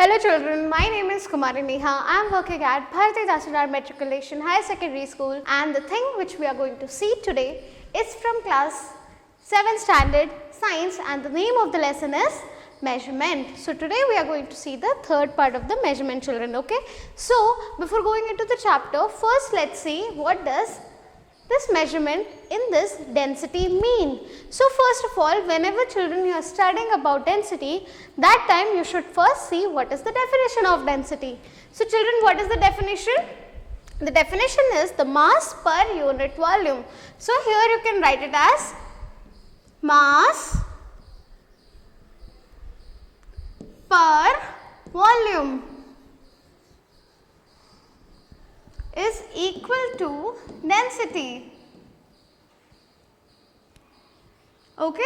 Hello children, my name is Kumari Neha. I am working at Bharati Dasadar Matriculation Higher Secondary School, and the thing which we are going to see today is from class 7 standard science, and the name of the lesson is measurement. So today we are going to see the third part of the measurement, children. Okay. So before going into the chapter, first let's see what does this measurement in this density mean. So first of all, whenever children you are studying about density, that time you should first see what is the definition of density. So children, what is the definition? The definition is the mass per unit volume. So here you can write it as mass per volume is equal to density. Okay.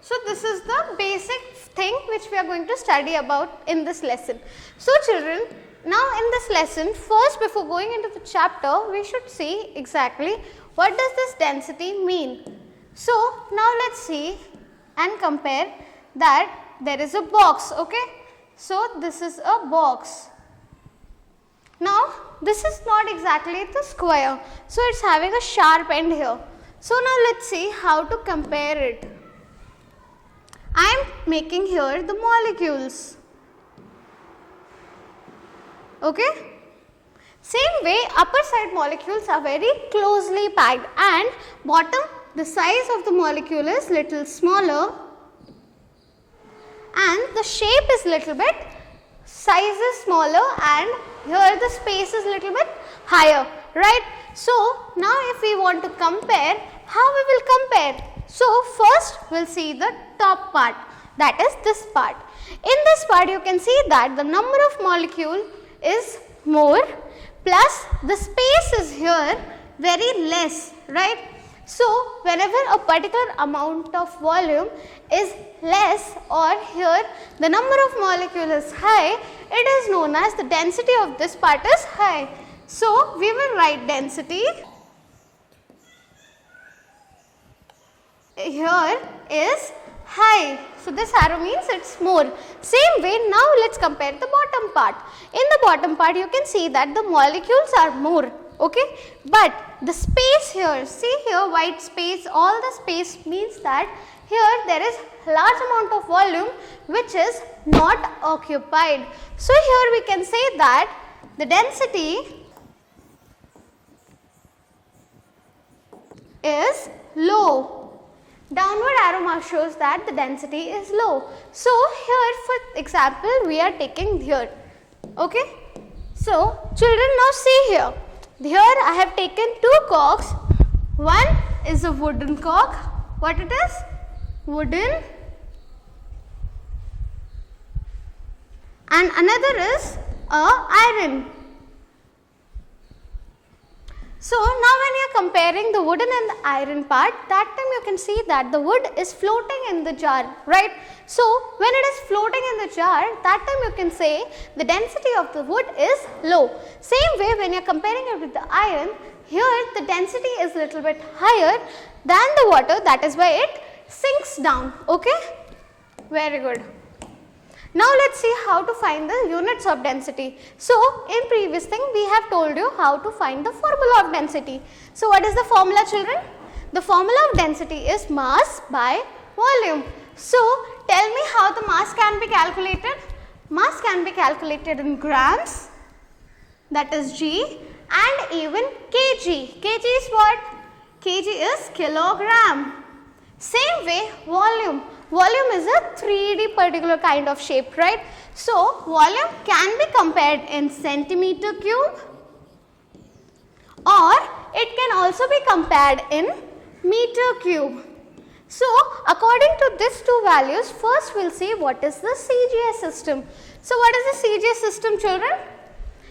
So this is the basic thing which we are going to study about in this lesson. So children, now in this lesson, first before going into the chapter, we should see exactly what does this density mean. So now let's see and compare that there is a box. Okay. So this is a box. Now this is not exactly the square, so it's having a sharp end here. So now let's see how to compare it. I am making here the molecules. Okay. Same way, upper side molecules are very closely packed, and bottom the size of the molecule is little smaller, and the shape is little bit, size is smaller, and here the space is little bit higher, right? So now if we want to compare, how we will compare? So first we will see the top part, that is this part. In this part you can see that the number of molecule is more, plus the space is here very less, right? So whenever a particular amount of volume is less, or here the number of molecule is high, it is known as the density of this part is high. So we will write density here is high. So this arrow means it's more. Same way, now let's compare the bottom part. In the bottom part you can see that the molecules are more. Okay, but the space here, see here white space, all the space means that here there is large amount of volume which is not occupied. So here we can say that the density is low. Downward arrow mark shows that the density is low. So here for example we are taking here. Okay. So children, now see here. Here I have taken two cocks. One is a wooden cock. What it is? Wooden. And another is iron. So now when you are comparing the wooden and the iron part, that time you can see that the wood is floating in the jar, right? So when it is floating in the jar, that time you can say the density of the wood is low. Same way, when you are comparing it with the iron, here the density is little bit higher than the water, that is why it sinks down. Okay, very good. Now let's see how to find the units of density. So in previous thing we have told you how to find the formula of density. So what is the formula, children? The formula of density is mass by volume. So tell me how the mass can be calculated. Mass can be calculated in grams, that is G, and even kg. Kg is what? Kg is kilogram. Same way, volume. Volume is a 3D particular kind of shape, right? So volume can be compared in centimeter cube, or it can also be compared in meter cube. So according to these two values, first we will see what is the CGS system. So what is the CGS system, children?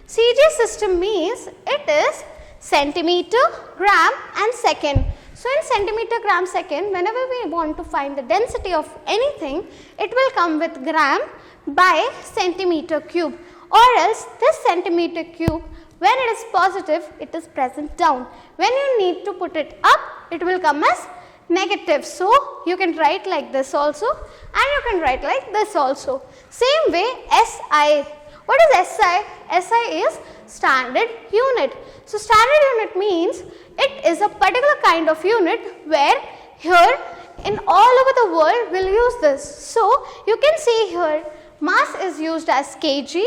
CGS system means it is centimeter, gram and second. So in centimeter, gram, second, whenever we want to find the density of anything, it will come with gram by centimeter cube, or else this centimeter cube, when it is positive, it is present down. When you need to put it up, it will come as negative. So you can write like this also, and you can write like this also. Same way, SI What is SI? SI is standard unit. So standard unit means it is a particular kind of unit where here in all over the world we'll use this. So you can see here mass is used as kg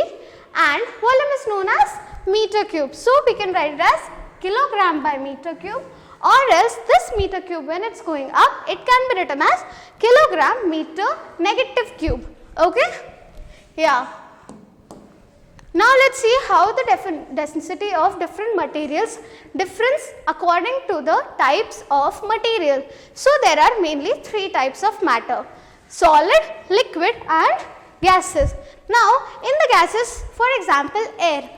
and volume is known as meter cube. So we can write it as kilogram by meter cube, or else this meter cube when it's going up it can be written as kilogram meter negative cube. Okay? Yeah. Now let's see how the density of different materials differs according to the types of material. So there are mainly three types of matter: solid, liquid and gases. Now in the gases, for example air.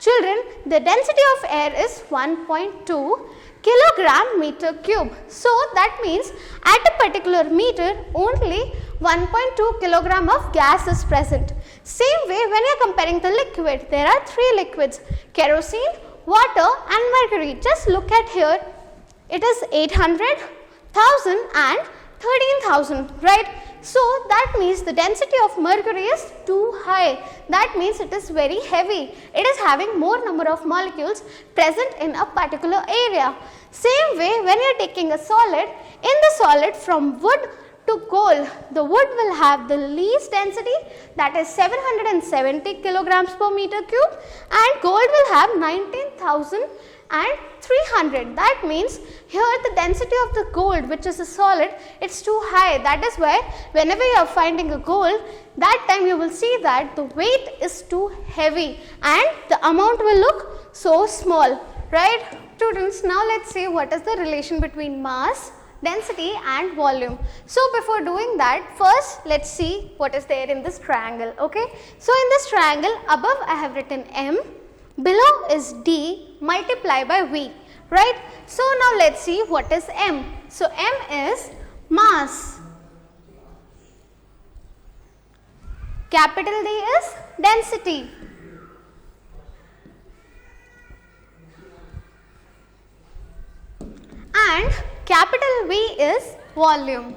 Children, the density of air is 1.2 kilogram meter cube. So that means at a particular meter only 1.2 kilogram of gas is present. Same way when you are comparing the liquid, there are three liquids: kerosene, water and mercury. Just look at here, it is 800, 1000 and 13,000, right? So that means the density of mercury is too high. That means it is very heavy. It is having more number of molecules present in a particular area. Same way when you are taking a solid, in the solid from wood to coal, the wood will have the least density, that is 770 kilograms per meter cube, and gold will have 19,300. That means here the density of the gold, which is a solid, it's too high. That is why whenever you are finding a gold, that time you will see that the weight is too heavy and the amount will look so small, right? Students, now let's see what is the relation between mass, density and volume. So before doing that, first let's see what is there in this triangle. Okay, so in this triangle, above I have written M, below is D multiply by V, right? So now let's see what is M. So M is mass, capital D is density, and capital V is volume.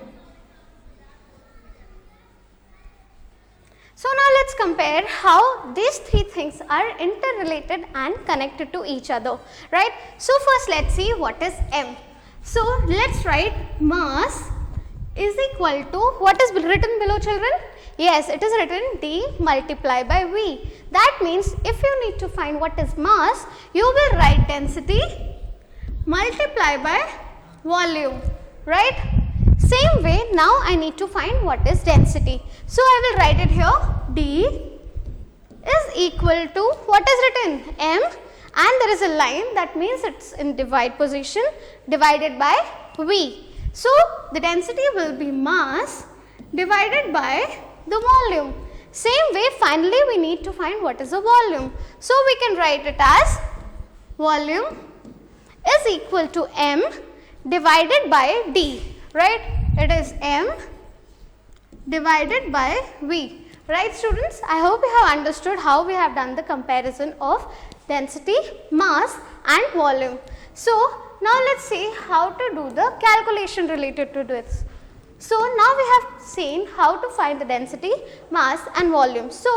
So now let's compare how these three things are interrelated and connected to each other, right? So first let's see what is M. So let's write mass is equal to, what is written below, children? Yes, it is written D multiply by V. That means if you need to find what is mass, you will write density multiply by volume, right? Same way, now I need to find what is density. So I will write it here, D is equal to, what is written? M, and there is a line, that means it's in divide position, divided by V. So the density will be mass divided by the volume. Same way, finally we need to find what is the volume. So we can write it as volume is equal to M divided by D, right? It is M divided by V, right students? I hope you have understood how we have done the comparison of density, mass and volume. So now let's see how to do the calculation related to this. So now we have seen how to find the density, mass and volume. So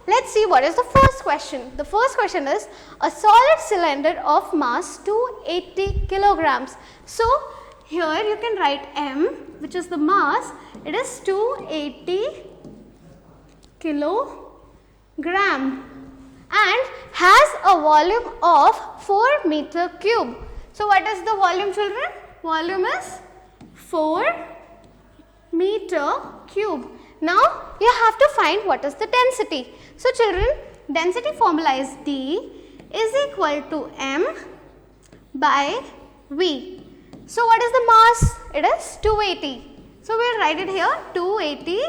let's see what is the first question. The first question is a solid cylinder of mass 280 kilograms. So here you can write M, which is the mass, it is 280 kilogram and has a volume of 4 meter cube. So what is the volume, children? Volume is 4 meter cube. Now you have to find what is the density. So children, density formula is D is equal to M by V. So what is the mass? It is 280. So we will write it here, 280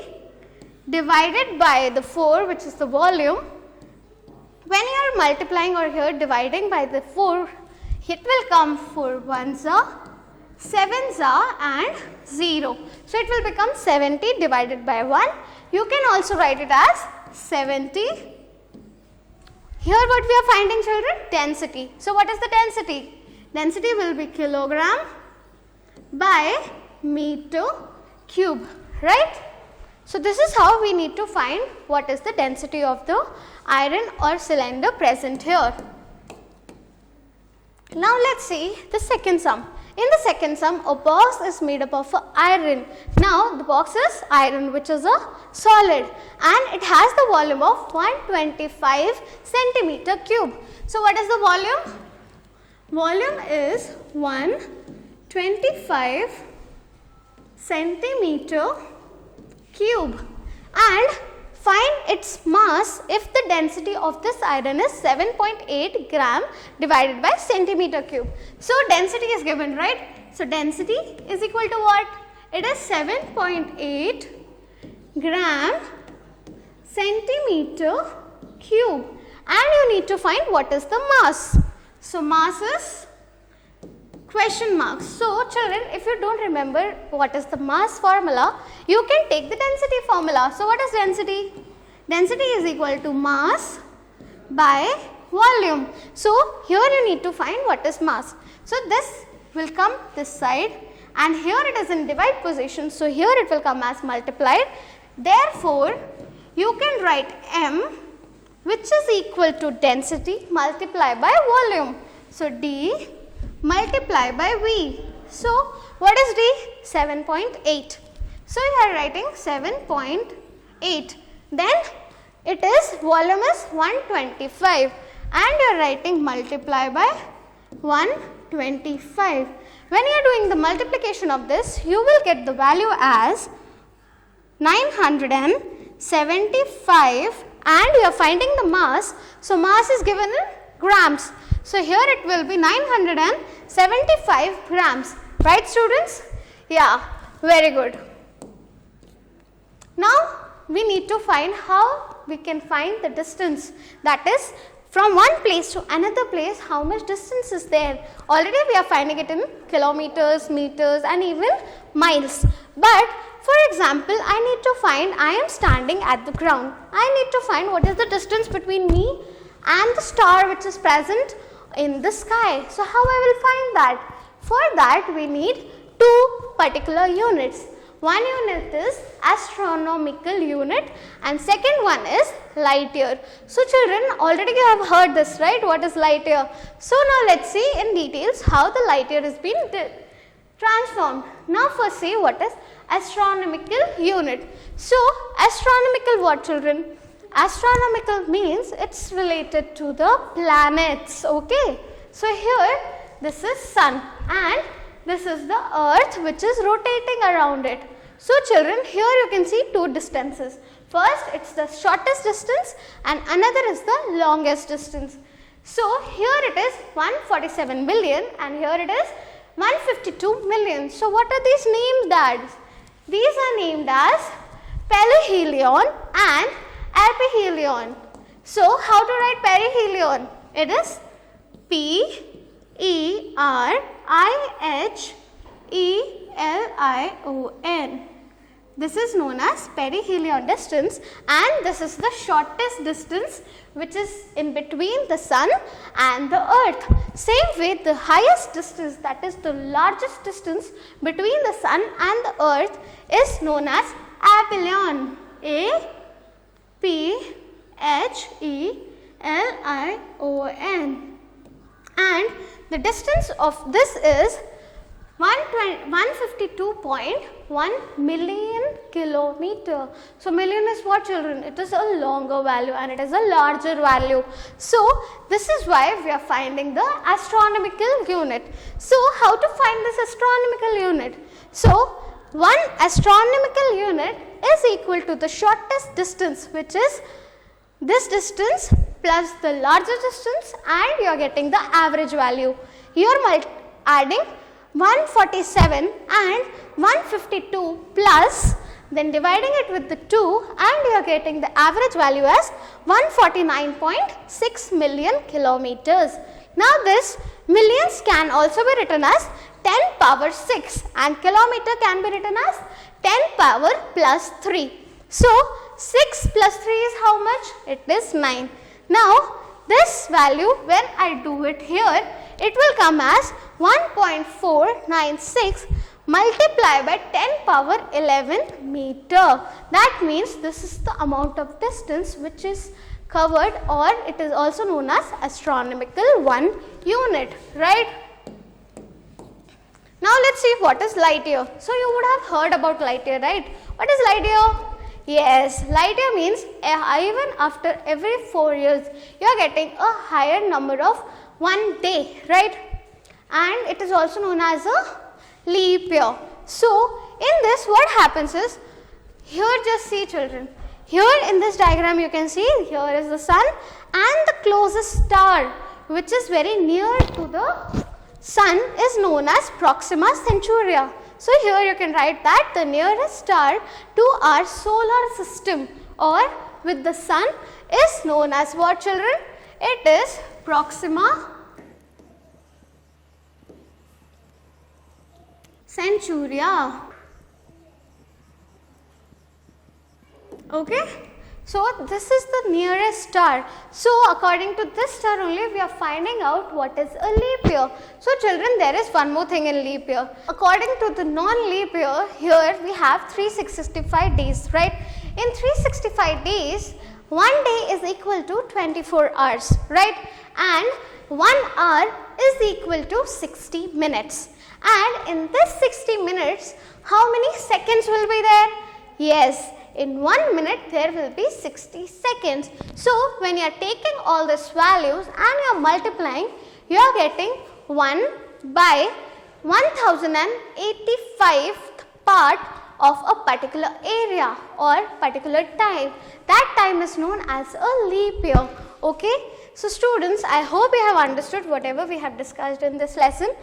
divided by the 4, which is the volume. When you are multiplying or here dividing by the 4, it will come 4 ones are 7s are and 0. So it will become 70 divided by 1. You can also write it as 70. Here what we are finding, children? Density. So what is the density? Density will be kilogram by meter cube, right? So this is how we need to find what is the density of the iron or cylinder present here. Now let's see the second sum. In the second sum, a box is made up of iron. Now the box is iron, which is a solid, and it has the volume of 125 centimeter cube. So what is the volume? Volume is 125 centimeter cube, and find its mass if the density of this iron is 7.8 gram divided by centimeter cube. So density is given, right? So density is equal to what? It is 7.8 gram centimeter cube, and you need to find what is the mass. So mass is question mark. So children, if you don't remember what is the mass formula, you can take the density formula. So what is density? Density is equal to mass by volume. So here you need to find what is mass. So this will come this side, and here it is in divide position. So here it will come as multiplied. Therefore, you can write M, which is equal to density multiplied by volume. So D multiply by V. So what is D? 7.8. So you are writing 7.8. Then it is volume is 125, and you are writing multiply by 125. When you are doing the multiplication of this, you will get the value as 975, and you are finding the mass. So mass is given in grams. So here it will be 975 grams. Right, students? Yeah, very good. Now we need to find how we can find the distance, that is from one place to another place, how much distance is there. Already we are finding it in kilometers, meters, and even miles. But for example, I need to find, I am standing at the ground. I need to find what is the distance between me and the star which is present in the sky. So how I will find that? For that we need two particular units. One unit is astronomical unit, and second one is light year. So children, already you have heard this, right? What is light year? So now let's see in details how the light year is being transformed. Now first see what is astronomical unit. So astronomical what, children? Astronomical means it's related to the planets, okay? So here this is sun, and this is the earth which is rotating around it. So children, here you can see two distances. First, it's the shortest distance, and another is the longest distance. So here it is 147 million, and here it is 152 million. So what are these named as? These are named as perihelion and aphelion. So how to write perihelion? It is P-E-R-I-H-E-L-I-O-N. This is known as perihelion distance, and this is the shortest distance which is in between the sun and the earth. Same way, the highest distance, that is the largest distance between the sun and the earth, is known as aphelion. A-P-H-E-L-I-O-N. And the distance of this is 152.1 million kilometer. So million is what, children? It is a longer value and it is a larger value. So this is why we are finding the astronomical unit. So how to find this astronomical unit? So one astronomical unit is equal to the shortest distance, which is this distance plus the larger distance, and you are getting the average value. You are adding 147 and 152 plus, then dividing it with the 2, and you are getting the average value as 149.6 million kilometers. Now this millions can also be written as 10 power 6, and kilometer can be written as 10 power plus 3. So 6 plus 3 is how much? It is 9. Now this value, when I do it here, it will come as 1.496 multiply by 10 power 11 meter. That means this is the amount of distance which is covered, or it is also known as astronomical 1 unit, right? Now let's see what is light year. So you would have heard about light year, right? What is light year? Yes, light year means even after every 4 years you are getting a higher number of 1 day, right? And it is also known as a leap year. So in this what happens is, here just see children, here in this diagram you can see here is the sun and the closest star which is very near to the sun is known as Proxima Centaurea. So here you can write that the nearest star to our solar system or with the sun is known as what children? It is Proxima Centaurea. Okay. So this is the nearest star. So according to this star only we are finding out what is a leap year. So children, there is one more thing in leap year. According to the non-leap year, here we have 365 days, right? In 365 days, 1 day is equal to 24 hours, right? And 1 hour is equal to 60 minutes. And in this 60 minutes, how many seconds will be there? Yes. In 1 minute there will be 60 seconds. So when you are taking all these values and you are multiplying, you are getting 1 by 1085th part of a particular area or particular time. That time is known as a leap year. Okay. So students, I hope you have understood whatever we have discussed in this lesson.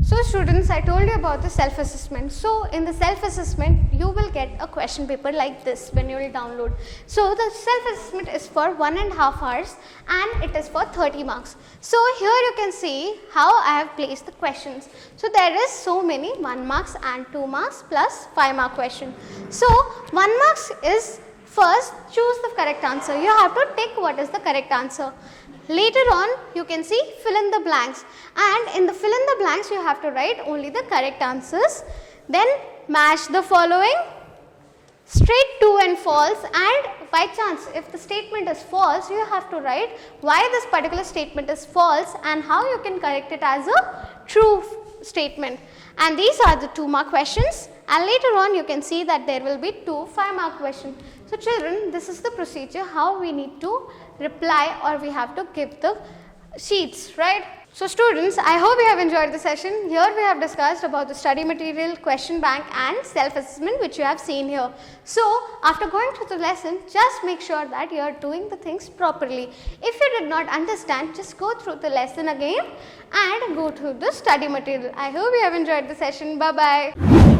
So students, I told you about the self-assessment. So in the self-assessment, you will get a question paper like this when you will download. So the self-assessment is for 1.5 hours and it is for 30 marks. So here you can see how I have placed the questions. So there is so many 1 marks and 2 marks plus 5 mark question. So 1 marks is first choose the correct answer. You have to tick what is the correct answer. Later on you can see fill in the blanks, and in the fill in the blanks you have to write only the correct answers. Then match the following, straight true and false, and by chance if the statement is false you have to write why this particular statement is false and how you can correct it as a true statement. And these are the 2 mark questions, and later on you can see that there will be 2 5 mark questions. So children, this is the procedure how we need to reply or we have to give the sheets, right? So students, I hope you have enjoyed the session. Here we have discussed about the study material, question bank and self-assessment which you have seen here. So after going through the lesson, just make sure that you are doing the things properly. If you did not understand, just go through the lesson again and go through the study material. I hope you have enjoyed the session. Bye-bye.